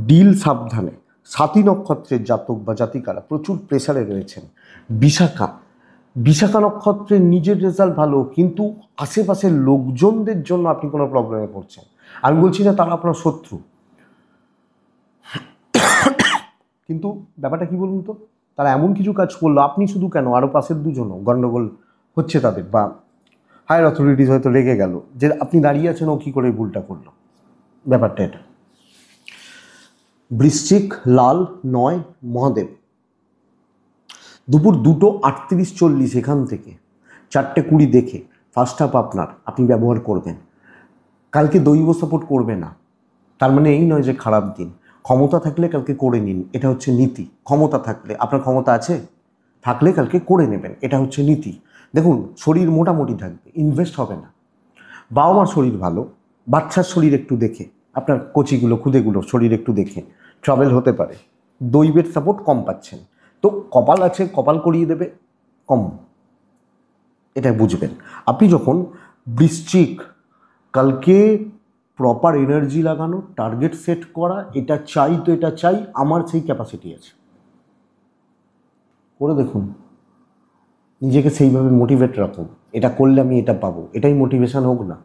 Speaker 1: ডিল সাবধানে। সাতী নক্ষত্রের জাতক বা জাতিকারা প্রচুর প্রেসারে রয়েছেন। বিশাখা, বিশাখা নক্ষত্রের নিজের রেজাল্ট ভালো, কিন্তু আশেপাশের লোকজনদের জন্য আপনি কোনো প্রবলেমে পড়ছেন। আমি বলছি না তারা আপনার শত্রু, কিন্তু ব্যাপারটা কি বলুন তো, তারা এমন কিছু কাজ করলো, আপনি শুধু কেন, আরও পাশের দুজনও গণ্ডগোল হচ্ছে তাদের, বা হায়ার অথরিটিস হয়তো রেগে গেল যে আপনি দাঁড়িয়ে আছেন, ও কী করে ভুলটা করলো, ব্যাপারটা এটা। বৃশ্চিক, লাল 9 মহাদেব, দুপুর 2:38-40 এখান থেকে 4:20 দেখে ফার্স্ট হাফ আপনার, আপনি ব্যবহার করবেন। কালকে দৈব সাপোর্ট করবে না, তার মানে এই নয় যে খারাপ দিন। ক্ষমতা থাকলে কালকে করে নিন, এটা হচ্ছে নীতি। ক্ষমতা থাকলে, আপনার ক্ষমতা আছে, থাকলে কালকে করে নেবেন, এটা হচ্ছে নীতি। দেখুন শরীর মোটামুটি থাকবে, ইনভেস্ট হবে না। বাবা মার শরীর ভালো, বাচ্চার শরীর একটু দেখে, আপনার কচিগুলো খুদেগুলো শরীর একটু দেখে ট্রাভেল হতে পারে। দৈবের সাপোর্ট কম পাচ্ছেন, তো কপাল আছে, কপাল করিয়ে দেবে কম, এটা বুঝবেন। আপনি যখন বৃশ্চিক, কালকে প্রপার এনার্জি লাগানো, টার্গেট সেট করা, এটা চাই তো এটা চাই, আমার সেই ক্যাপাসিটি আছে, করে দেখুন, নিজেকে সেইভাবে মোটিভেট রাখুন, এটা করলে আমি এটা পাবো, এটাই মোটিভেশন হোক না।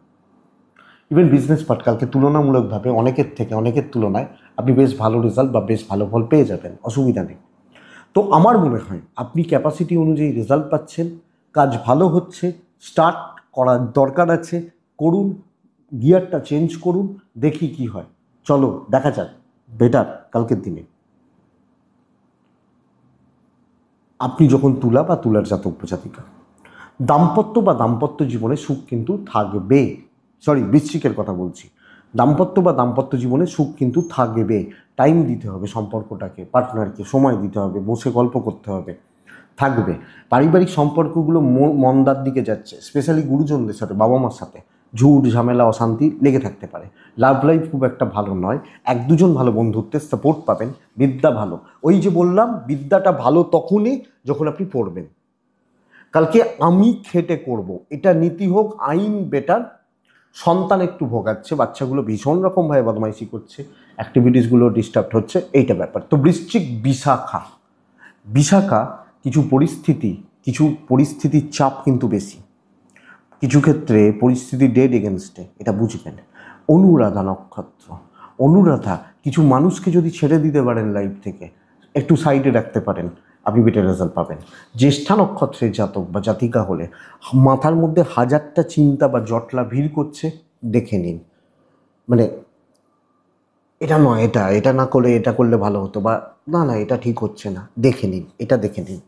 Speaker 1: ইভেন বিজনেস পার্ট কালকে তুলনামূলকভাবে অনেকের থেকে, অনেকের তুলনায় আপনি বেশ ভালো রেজাল্ট বা বেশ ভালো ফল পেয়ে যাবেন, অসুবিধা নেই। তো আমার মনে হয় আপনি ক্যাপাসিটি অনুযায়ী রেজাল্ট পাচ্ছেন, কাজ ভালো হচ্ছে, স্টার্ট করার দরকার আছে, করুন, গিয়ারটা চেঞ্জ করুন, দেখি কি হয়, চলো দেখা যাক বেটার কালকের দিনে। আপনি যখন তুলা বা তুলার জাতক জাতিকা, দাম্পত্য বা দাম্পত্য জীবনে সুখ কিন্তু থাকবে, সরি বৃশ্চিকের কথা বলছি, দাম্পত্য বা দাম্পত্য জীবনে সুখ কিন্তু থাকবে। টাইম দিতে হবে সম্পর্কটাকে, পার্টনারকে সময় দিতে হবে, বসে গল্প করতে হবে, থাকবে। পারিবারিক সম্পর্কগুলো মন্দার দিকে যাচ্ছে, স্পেশালি গুরুজনদের সাথে, বাবা মার সাথে ঝুট ঝামেলা অশান্তি লেগে থাকতে পারে। লাভ লাইফ খুব একটা ভালো নয়, 1-2জন ভালো বন্ধুত্বের সাপোর্ট পাবেন। বিদ্যা ভালো, ওই যে বললাম বিদ্যাটা ভালো তখনই যখন আপনি পড়বেন। কালকে আমি খেটে করব, এটা নীতি হোক, আইন বেটার। সন্তান একটু ভোগাচ্ছে, বাচ্চাগুলো ভীষণ রকমভাবে বদমাইশি করছে, অ্যাক্টিভিটিসগুলো ডিস্টার্ব হচ্ছে, এইটা ব্যাপার। তো বৃশ্চিক, বিশাখা, বিশাখা কিছু পরিস্থিতির চাপ কিন্তু বেশি, কিছু ক্ষেত্রে পরিস্থিতি ডেড এগেনস্টে, এটা বুঝবেন। অনুরাধা নক্ষত্র, অনুরাধা কিছু মানুষকে যদি ছেড়ে দিতে পারেন লাইফ থেকে, একটু সাইডে রাখতে পারেন, আপনি বেটার রেজাল্ট পাবেন। জ্যেষ্ঠা নক্ষত্রের জাতক বা জাতিকা হলে মাথার মধ্যে হাজারটা চিন্তা বা জটলা ভিড় করছে, দেখে নিন, মানে এটা নয়, এটা এটা না করে এটা করলে ভালো হতো, বা না না এটা ঠিক হচ্ছে না, দেখে নিন, এটা দেখে নিন।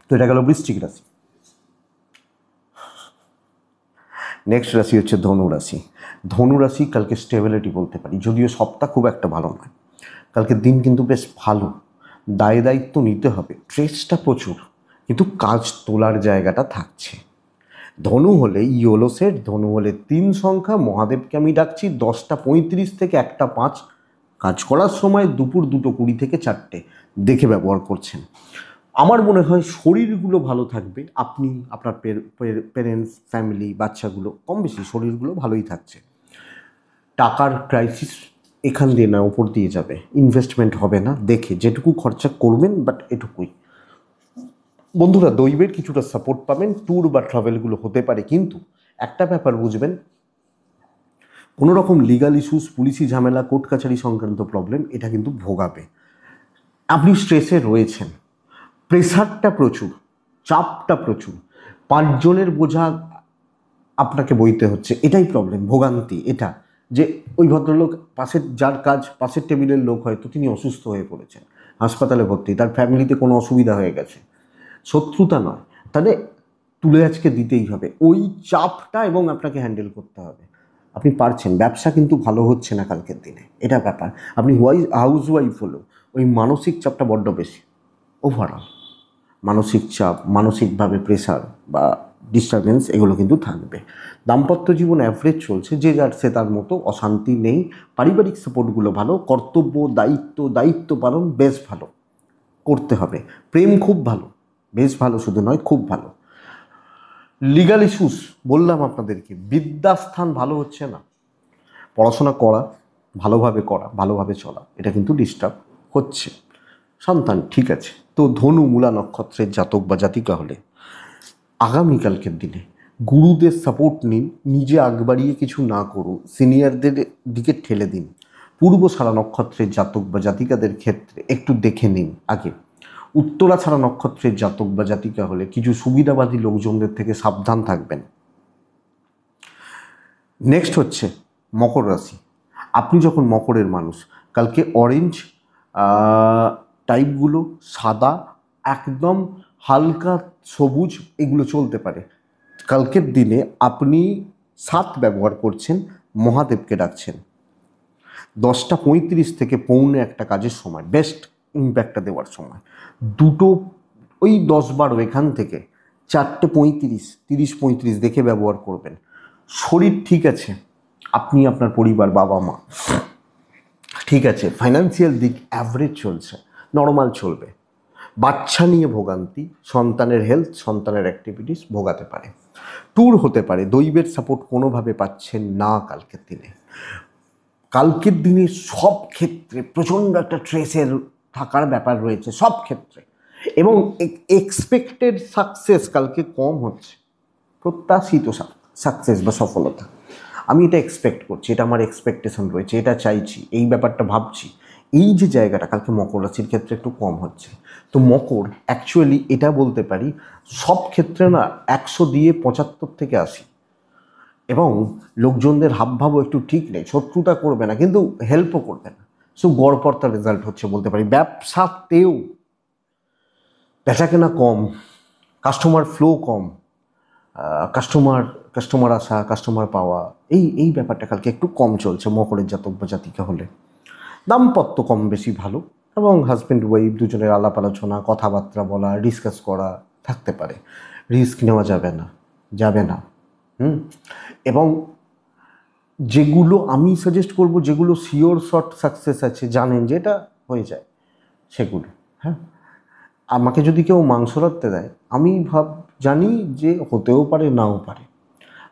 Speaker 1: তো এটা গেল বৃশ্চিক রাশি। নেক্সট রাশি হচ্ছে ধনু রাশি। ধনু রাশি কালকে স্টেবিলিটি বলতে পারি, যদিও সপ্তাহ খুব একটা ভালো নয়। কালকের দিন কিন্তু বেশ ভালো, দায় দায়িত্ব নিতে হবে, স্ট্রেসটা প্রচুর, কিন্তু কাজ তোলার জায়গাটা থাকছে। ধনু হলে ইয়োলো সেট, ধনু হলে 3 সংখ্যা, মহাদেবকে আমি ডাকছি 10:35 থেকে 1:05, কাজ করার সময় দুপুর 2:20 থেকে 4টে দেখে ব্যবহার করছেন। আমার মনে হয় শরীরগুলো ভালো থাকবে, আপনি আপনার পেরেন্টস ফ্যামিলি বাচ্চাগুলো কম বেশি শরীরগুলো ভালোই থাকছে। টাকার ক্রাইসিস এখান দিয়ে না ওপর দিয়ে যাবে, ইনভেস্টমেন্ট হবে না, দেখে যেটুকু খরচা করবেন বাট এটুকুই। বন্ধুরা দৈবের কিছুটা সাপোর্ট পাবেন, ট্যুর বা ট্রাভেলগুলো হতে পারে, কিন্তু একটা ব্যাপার বুঝবেন, কোনো রকম লিগাল ইস্যুস, পুলিশি ঝামেলা, কোর্ট কাছারি সংক্রান্ত প্রবলেম এটা কিন্তু ভোগাবে। আপনি স্ট্রেসে রয়েছেন, প্রেসারটা প্রচুর, চাপটা প্রচুর, 5 জনের বোঝা আপনাকে বইতে হচ্ছে, এটাই প্রবলেম, ভোগান্তি এটা। যে ওই ভদ্রলোক পাশের, যার কাজ পাশের টেবিলের লোক, হয়তো তিনি অসুস্থ হয়ে পড়েছেন, হাসপাতালে ভর্তি, তার ফ্যামিলিতে কোনো অসুবিধা হয়ে গেছে, শত্রুতা নয়, তাহলে তুলে আজকে দিতেই হবে ওই চাপটা, এবং আপনাকে হ্যান্ডেল করতে হবে। আপনি পারছেন, ব্যবসা কিন্তু ভালো হচ্ছে না কালকের দিনে, এটা ব্যাপার। আপনি হাউস ওয়াইফ হলো, ওই মানসিক চাপটা বড্ড বেশি, ওভারঅল মানসিক চাপ, মানসিকভাবে প্রেশার বা ডিস্টারবেন্স এগুলো কিন্তু থাকবে। দাম্পত্য জীবন অ্যাভারেজ চলছে, যে যার সে তার মতো, অশান্তি নেই, পারিবারিক সাপোর্টগুলো ভালো, কর্তব্য দায়িত্ব পালন বেশ ভালো করতে হবে, প্রেম খুব ভালো, বেশ ভালো শুধু নয় খুব ভালো। লিগাল ইস্যুস বললাম আপনাদেরকে, বিদ্যাস্থান ভালো হচ্ছে না, পড়াশোনা করা, ভালোভাবে চলা, এটা কিন্তু ডিস্টার্ব হচ্ছে। সন্তান ঠিক আছে। তো ধনু মূলা নক্ষত্রের জাতক বা জাতিকা হলে আগামীকালকের দিনে গুরুদের সাপোর্ট নিন, নিজে আগ বাড়িয়ে কিছু না করুন, সিনিয়রদের দিকে ঠেলে দিন। পূর্বশারা নক্ষত্রের জাতক বা জাতিকাদের ক্ষেত্রে একটু দেখে নিন আগে। উত্তরাছাড়া নক্ষত্রের জাতক বা জাতিকা হলে কিছু সুবিধাবাদী লোকজনদের থেকে সাবধান থাকবেন। নেক্সট হচ্ছে মকর রাশি। আপনি যখন মকরের মানুষ, কালকে অরেঞ্জ টাইপগুলো, সাদা, একদম হালকা সবুজ, এগুলো চলতে পারে। কালকের দিনে আপনি 7 ব্যবহার করছেন, মহাদেবকে ডাকছেন, 10:35 থেকে 1:45 কাজের সময় বেস্ট ইম্প্যাক্টটা দেওয়ার সময়। দুটো ওই 10-12 এখান থেকে 4:35, 30-35 দেখে ব্যবহার করবেন। শরীর ঠিক আছে, আপনি আপনার পরিবার বাবা মা ঠিক আছে, ফাইন্যান্সিয়াল দিক অ্যাভারেজ চলছে, নর্মাল চলবে। বাচ্চা নিয়ে ভোগান্তি, সন্তানের হেলথ, সন্তানের অ্যাক্টিভিটিস ভোগাতে পারে, ট্যুর হতে পারে, দৈবের সাপোর্ট কোনোভাবে পাচ্ছেন না কালকের দিনে। কালকের দিনে সব ক্ষেত্রে প্রচণ্ড একটা ট্রেসের থাকার ব্যাপার রয়েছে সব ক্ষেত্রে, এবং এক্সপেক্টেড সাকসেস কালকে কম হচ্ছে, প্রত্যাশিত সাকসেস বা সফলতা আমি এটা এক্সপেক্ট করছি, এটা আমার এক্সপেকটেশন রয়েছে, এটা চাইছি, এই ব্যাপারটা ভাবছি, এই যে জায়গাটা কালকে মকর রাশির ক্ষেত্রে একটু কম হচ্ছে। তো মকর অ্যাকচুয়ালি এটা বলতে পারি সব ক্ষেত্রে না 100 দিয়ে 75 থেকে 80, এবং লোকজনদের হাবভাবও একটু ঠিক নেই, শত্রুতা করবে না কিন্তু হেল্পও করবে না, সো গড়পড়তা রেজাল্ট হচ্ছে বলতে পারি। ব্যবসাতেও বেচাকেনা কম, কাস্টমার ফ্লো কম, কাস্টমার আসা, কাস্টমার পাওয়া, এই ব্যাপারটা কালকে একটু কম চলছে মকরের জাতক বা জাতিকা হলে। দাম্পত্য কম বেশি ভালো, এবং হাজব্যান্ড ওয়াইফ দুজনের আলাপ আলোচনা, কথাবার্তা বলা, ডিসকাস করা থাকতে পারে। রিস্ক নেওয়া যাবে না। এবং যেগুলো আমি সাজেস্ট করব, যেগুলো শিওর শর্ট সাকসেস আছে, জানেন যে এটা হয়ে যায়, সেগুলো। হ্যাঁ, আমাকে যদি কেউ মাংস রাখতে দেয়, আমি জানি যে হতেও পারে নাও পারে।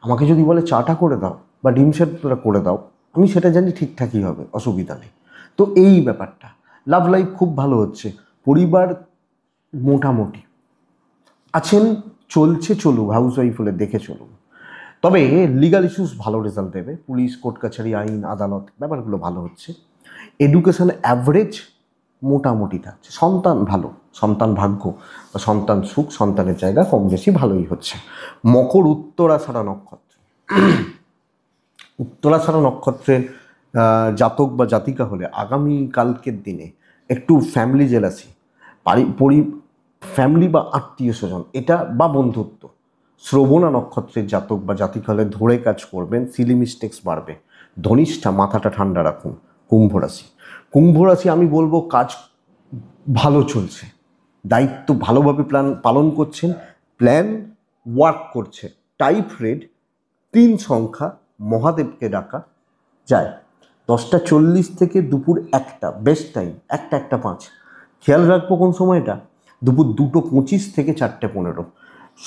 Speaker 1: আমাকে যদি বলে চাটা করে দাও বা ডিম সেদ্ধটা করে দাও, আমি সেটা জানি ঠিকঠাকই হবে, অসুবিধা নেই। তো এই ব্যাপারটা, লাভ লাইফ খুব ভালো হচ্ছে, পরিবার মোটামুটি আছেন, চলছে, চলুক, হাউস ওয়াইফ হলে দেখে চলুন। তবে লিগাল ইস্যুস ভালো রেজাল্ট দেবে, পুলিশ কোর্ট কাছারি আইন আদালত ব্যাপারগুলো ভালো হচ্ছে। এডুকেশন অ্যাভারেজ মোটামুটি থাকছে, সন্তান ভালো, সন্তান ভাগ্য বা সন্তান সুখ, সন্তানের জায়গা কম বেশি ভালোই হচ্ছে। মকর উত্তরাষাঢ়া নক্ষত্র, উত্তরাষাঢ়া নক্ষত্রের জাতক বা জাতিকা হলে আগামী কালকের দিনে একটু ফ্যামিলি জেলাসি, ফ্যামিলি বা আত্মীয় স্বজন এটা বা বন্ধুত্ব, শ্রবণা নক্ষত্রের জাতক বা জাতিকা হলে ধরে কাজ করবেন, সিলি মিস্টেক্স বাড়বে। ধনিষ্ঠা, মাথাটা ঠান্ডা রাখুন। কুম্ভ রাশি, কুম্ভ রাশি আমি বলবো কাজ ভালো চলছে, দায়িত্ব ভালোভাবে পালন করছেন, প্ল্যান ওয়ার্ক করছে। টাইপ রেড 3 সংখ্যা, মহাদেবকে ডাকা যায়। 10টা 40 থেকে দুপুর 1টা বেস্ট টাইম, 1টা 5। খেয়াল রাখবো কোন সময়টা, দুপুর 2টো 25 থেকে 4টে 15।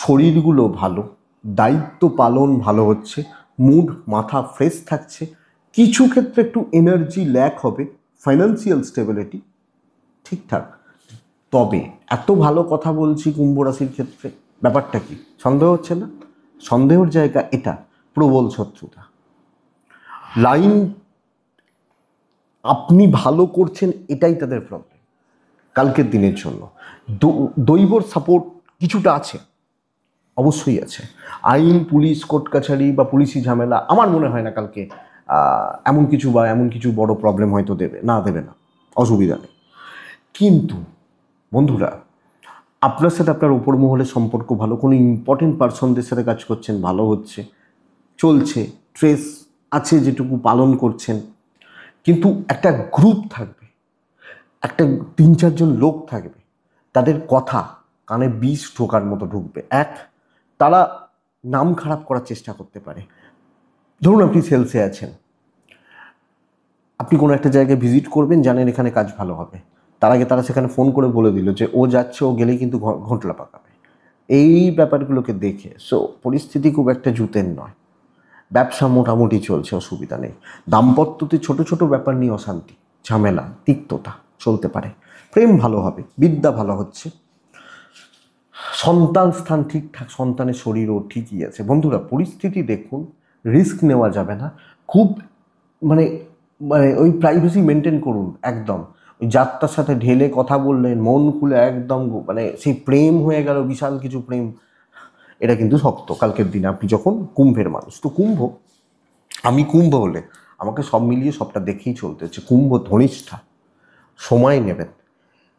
Speaker 1: শরীরগুলো ভালো, দায়িত্ব পালন ভালো হচ্ছে, মুড মাথা ফ্রেশ থাকছে। কিছু ক্ষেত্রে একটু এনার্জি ল্যাক হবে, ফাইন্যান্সিয়াল স্টেবিলিটি ঠিকঠাক। তবে এত ভালো কথা বলছি কুম্ভ রাশির ক্ষেত্রে, ব্যাপারটা কি সন্দেহ হচ্ছে না? সন্দেহের জায়গা এটা, প্রবল শত্রুতা। লাইন আপনি ভালো করছেন এটাই তাদের প্রবলেম কালকের দিনের জন্য। দৈবর সাপোর্ট কিছুটা আছে, অবশ্যই আছে। আইন, পুলিশ, কোর্ট কাছারি বা পুলিশি ঝামেলা আমার মনে হয় না কালকে এমন কিছু বড় প্রবলেম হয়তো দেবে না, অসুবিধা নেই। কিন্তু বন্ধুরা, আপনার সাথে আপনার উপর মহলের সম্পর্ক ভালো, কোনো ইম্পর্টেন্ট পার্সনদের সাথে কাজ করছেন, ভালো হচ্ছে, চলছে, ট্রেস আছে যেটুকু পালন করছেন। কিন্তু একটা গ্রুপ থাকবে, একটা 3-4জন লোক থাকবে, তাদের কথা কানে বিষ ঢোকার মতো ঢুকবে। তারা নাম খারাপ করার চেষ্টা করতে পারে। ধরুন আপনি সেলসে আছেন, আপনি কোনো একটা জায়গায় ভিজিট করবেন, জানেন এখানে কাজ ভালো হবে, তার আগে তারা সেখানে ফোন করে বলে দিল যে ও যাচ্ছে, ও গেলেই কিন্তু ঘোঁটলা পাকাবে। এই ব্যাপারগুলোকে দেখে পরিস্থিতি খুব একটা জুতের নয়। ব্যবসা মোটামুটি চলছে, অসুবিধা নেই। দাম্পত্যতে ছোট ছোট ব্যাপার নিয়ে অশান্তি, ঝামেলা, তিক্ততা চলতে পারে। প্রেম ভালো হবে, বিদ্যা ভালো হচ্ছে, সন্তান স্থান ঠিকঠাক, সন্তানের শরীরও ঠিকই আছে। বন্ধুরা, পরিস্থিতি দেখুন, রিস্ক নেওয়া যাবে না খুব, মানে মানে ওই প্রাইভেসি মেনটেন করুন একদম। ওই যাত্রার সাথে ঢেলে কথা বললেন, মন খুলে একদম, মানে সেই প্রেম হয়ে গেল, বিশাল কিছু প্রেম, এটা কিন্তু শক্ত কালকের দিনে। আপনি যখন কুম্ভের মানুষ, তো আমি কুম্ভ হলে আমাকে সব মিলিয়ে সবটা দেখেই চলতে হচ্ছে। কুম্ভ ধনিষ্ঠা, সময় নেবেন,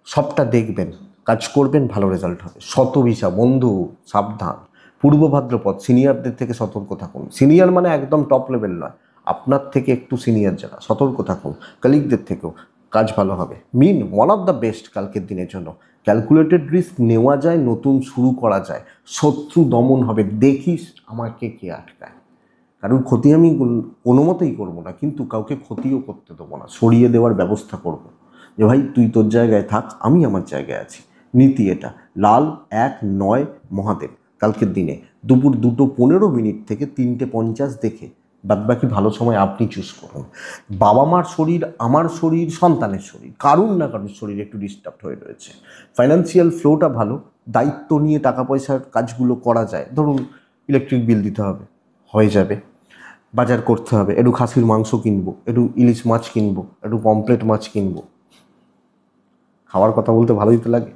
Speaker 1: সবটা দেখবেন, কাজ করবেন, ভালো রেজাল্ট হবে। শতভিসা বন্ধু সাবধান। পূর্ব ভাদ্রপদ, সিনিয়রদের থেকে সতর্ক থাকুন। সিনিয়র মানে একদম টপ লেভেল নয়, আপনার থেকে একটু সিনিয়র যারা, সতর্ক থাকুন। কলিগদের থেকেও কাজ ভালো হবে। Mean one of the best কালকের দিনের জন্য। ক্যালকুলেটেড রিস্ক নেওয়া যায়, নতুন শুরু করা যায়, শত্রু দমন হবে। দেখিস আমাকে কে আটকায়। কারণ ক্ষতি আমি কোনো মতেই করবো না, কিন্তু কাউকে ক্ষতিও করতে দেবো না, সরিয়ে দেওয়ার ব্যবস্থা করব। যে ভাই তুই তোর জায়গায় থাক, আমি আমার জায়গায় আছি, নীতি এটা। লাল 1-9 মহাদেব কালকের দিনে দুপুর 2টো 15 থেকে 3টে 50 দেখে বাদবাকি ভালো সময় আপনি চুজ করুন। বাবা মার শরীর, আমার শরীর, সন্তানের শরীর, কারুর না কারুর শরীর একটু ডিস্টার্ব হয়ে রয়েছে। ফাইন্যান্সিয়াল ফ্লোটা ভালো, দায়িত্ব নিয়ে টাকা পয়সার কাজগুলো করা যায়। ধরুন ইলেকট্রিক বিল দিতে হবে, হয়ে যাবে। বাজার করতে হবে, একটু খাসির মাংস কিনবো, একটু ইলিশ মাছ কিনবো, একটু পমপ্লেট মাছ কিনবো। খাওয়ার কথা বলতে ভালোই তো লাগে,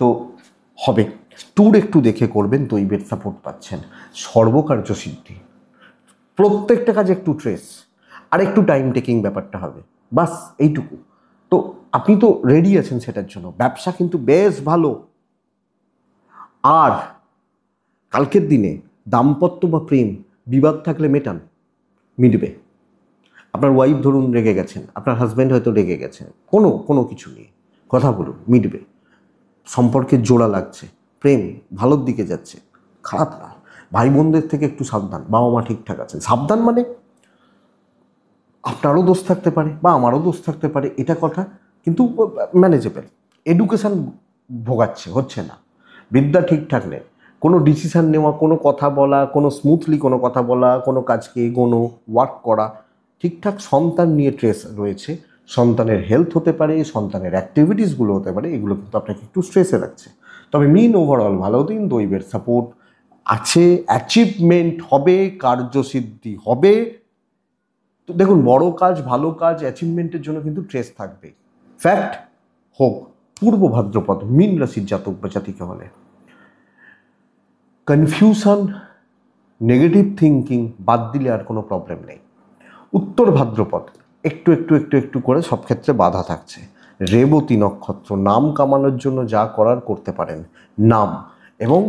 Speaker 1: তো হবে। ট্যুর একটু দেখে করবেন, দৈবের সাপোর্ট পাচ্ছেন। সর্বকার্য সিদ্ধি, প্রত্যেকটা কাজে একটু ট্রেস আর একটু টাইম টেকিং ব্যাপারটা হবে, বাস এইটুকু। তো আপনি তো রেডি আছেন সেটার জন্য। ব্যবসা কিন্তু বেশ ভালো। আর কালকের দিনে দাম্পত্য বা প্রেম বিবাদ থাকলে মিটবে। আপনার ওয়াইফ ধরুন রেগে গেছেন, আপনার হাজব্যান্ড হয়তো রেগে গেছেন, কোনো কিছু নিয়ে কথা বলুন, মিটবে। সম্পর্কের জোড়া লাগছে, প্রেম ভালোর দিকে যাচ্ছে, খারাপ না। ভাই বোনদের থেকে একটু সাবধান, বাবা মা ঠিকঠাক আছেন, সাবধান মানে আপনারও দোষ থাকতে পারে বা আমারও দোষ থাকতে পারে, এটা কথা, কিন্তু ম্যানেজেবল। এডুকেশান হচ্ছে না, বিদ্যা ঠিকঠাক নেই। কোনো ডিসিশান নেওয়া, কোনো কথা বলা, কোনো স্মুথলি কোনো কথা বলা, কোনো কাজকে এগোনো, ওয়ার্ক করা ঠিকঠাক। সন্তান নিয়ে ট্রেস রয়েছে, সন্তানের হেলথ হতে পারে, সন্তানের অ্যাক্টিভিটিসগুলো হতে পারে, এগুলো কিন্তু আপনাকে একটু স্ট্রেসে রাখছে। তবে মিন ওভারঅল ভালো দিন, দৈবের সাপোর্ট আছে, অ্যাচিভমেন্ট হবে, কার্যসিদ্ধি হবে। তো দেখুন, বড় কাজ, ভালো কাজ, অ্যাচিভমেন্টের জন্য কিন্তু ট্রেস থাকবে। ফ্যাক্ট হোক পূর্ব ভাদ্রপদ মীন রাশির জাতক বা জাতিকা হলে কনফিউশন, নেগেটিভ থিঙ্কিং বাদ দিলে আর কোনো প্রবলেম নেই। উত্তর ভাদ্রপদ একটু একটু একটু একটু করে সব ক্ষেত্রে বাধা থাকছে। রেবতী নক্ষত্র নাম কামানোর জন্য যা করার করতে পারেন, নাম এবং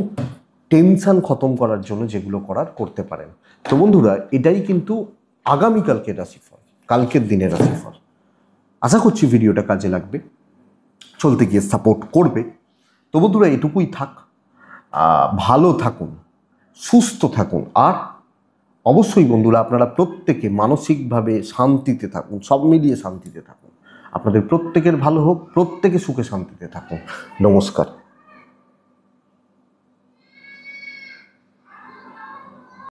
Speaker 1: টেনশন খতম করার জন্য যেগুলো করার করতে পারেন। তো বন্ধুরা, এটাই কিন্তু আগামীকালকের রাশিফল, কালকের দিনের রাশিফল। আশা করছি ভিডিওটা কাজে লাগবে, চলতে গিয়ে সাপোর্ট করবে। তো বন্ধুরা, এটুকুই থাক। ভালো থাকুন, সুস্থ থাকুন, আর অবশ্যই বন্ধুরা আপনারা প্রত্যেকে মানসিকভাবে শান্তিতে থাকুন, সব মিলিয়ে শান্তিতে থাকুন। আপনাদের প্রত্যেকের ভালো হোক, প্রত্যেকে সুখে শান্তিতে থাকুন। নমস্কার।